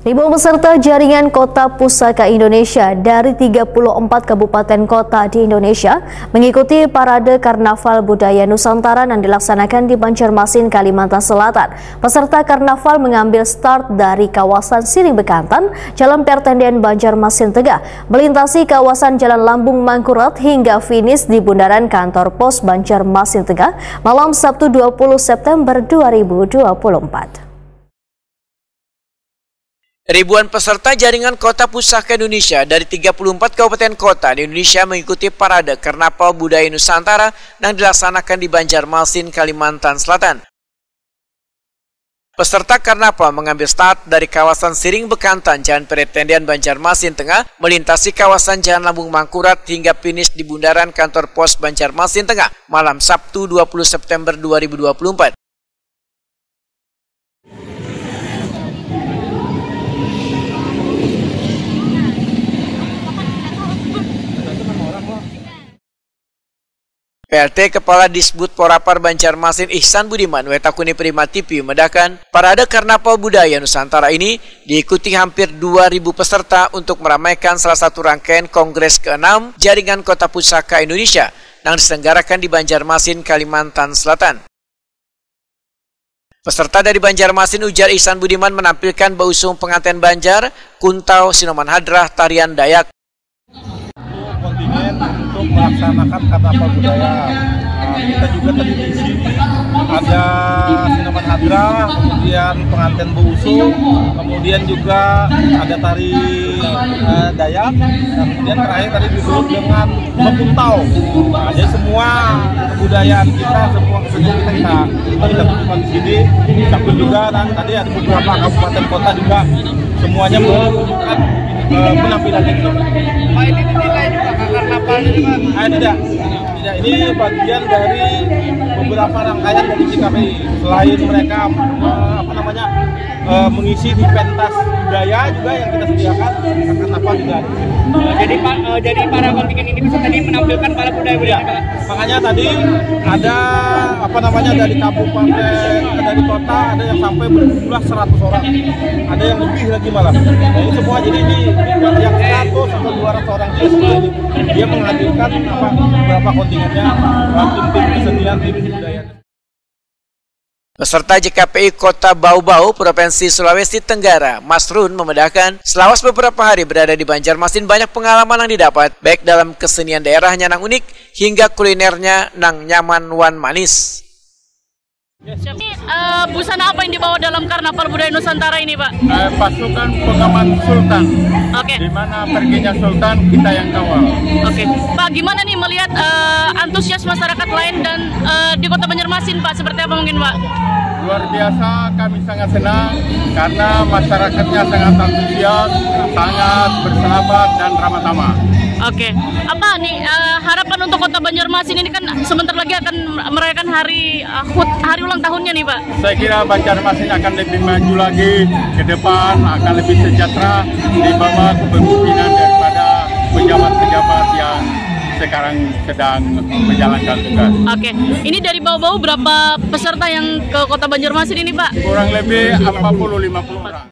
Ribuan peserta jaringan Kota Pusaka Indonesia dari 34 kabupaten kota di Indonesia mengikuti parade Karnaval Budaya Nusantara yang dilaksanakan di Banjarmasin, Kalimantan Selatan. Peserta karnaval mengambil start dari kawasan Siring Bekantan, Jalan Pertendian Banjarmasin Tengah, melintasi kawasan Jalan Lambung Mangkurat hingga finish di bundaran kantor pos Banjarmasin Tengah malam Sabtu 20 September 2024. Ribuan peserta jaringan Kota Pusaka Indonesia dari 34 kabupaten kota di Indonesia mengikuti parade Karnaval Budaya Nusantara yang dilaksanakan di Banjarmasin, Kalimantan Selatan. Peserta karnaval mengambil start dari kawasan Siring Bekantan, Jalan Pertendian Banjarmasin Tengah, melintasi kawasan Jalan Lambung Mangkurat hingga finish di bundaran kantor pos Banjarmasin Tengah malam Sabtu 20 September 2024. PLT Kepala Disbud Porapar Banjarmasin Ihsan Budiman Wetakuni Prima TV membedakan parade Karnaval Budaya Nusantara ini diikuti hampir 2.000 peserta untuk meramaikan salah satu rangkaian Kongres ke-6 Jaringan Kota Pusaka Indonesia yang diselenggarakan di Banjarmasin, Kalimantan Selatan. Peserta dari Banjarmasin, ujar Ihsan Budiman, menampilkan bausung pengantin Banjar, kuntau, sinoman hadrah, tarian Dayak. Kontingen untuk melaksanakan karnaval budaya. Kita juga tadi di sini ada sinoman hadrah, kemudian pengantin Bausu, kemudian juga ada tari Dayak, dan kemudian terakhir tadi ditutup dengan mekuntau. Jadi semua kebudayaan kita, semua kesenian kita tunjukkan di sini. Sampai juga dan tadi ada beberapa kabupaten kota juga semuanya menunjukkan penampilannya. Pak, ini dinilai juga karnaval ini, Pak? Tidak. Ini bagian dari beberapa rangkaian dari KPI. Selain mereka mengisi di pentas budaya juga yang kita sediakan, karnaval juga ada. Jadi para kontingen ini bisa tadi menampilkan para budaya-budaya, Pak? Makanya tadi ada dari kabupaten, dari kota, ada yang sampai berjumlah 100 orang, ada yang lebih lagi malah. Jadi semua jadi ini yang 100 sampai 200 orang dia menghadirkan beberapa kontingennya, tim kesenian, tim budaya. Peserta JKPI Kota Bau-Bau, Provinsi Sulawesi Tenggara, Mas Run, membedakan selawas beberapa hari berada di Banjarmasin banyak pengalaman yang didapat, baik dalam kesenian daerahnya nang unik hingga kulinernya nang nyaman wan manis. Ini busana apa yang dibawa dalam Karnaval Budaya Nusantara ini, Pak? Pasukan pengaman Sultan. Oke. Di mana perginya Sultan, kita yang kawal. Oke. Pak, gimana nih melihat antusias masyarakat lain dan di Kota Banjarmasin, Pak? Seperti apa mungkin, Pak? Luar biasa, kami sangat senang karena masyarakatnya sangat antusias, sangat bersahabat dan ramah tamah. Oke. Apa nih harapan untuk Kota Banjarmasin ini, kan sebentar lagi akan merayakan hari ulang tahunnya nih, Pak? Saya kira Banjarmasin akan lebih maju lagi ke depan, akan lebih sejahtera di bawah kepemimpinan daripada pejabat-pejabat yang sekarang sedang menjalankan tugas. Oke. Ini dari Bau-Bau berapa peserta yang ke Kota Banjarmasin ini, Pak? Kurang lebih 40-50 orang.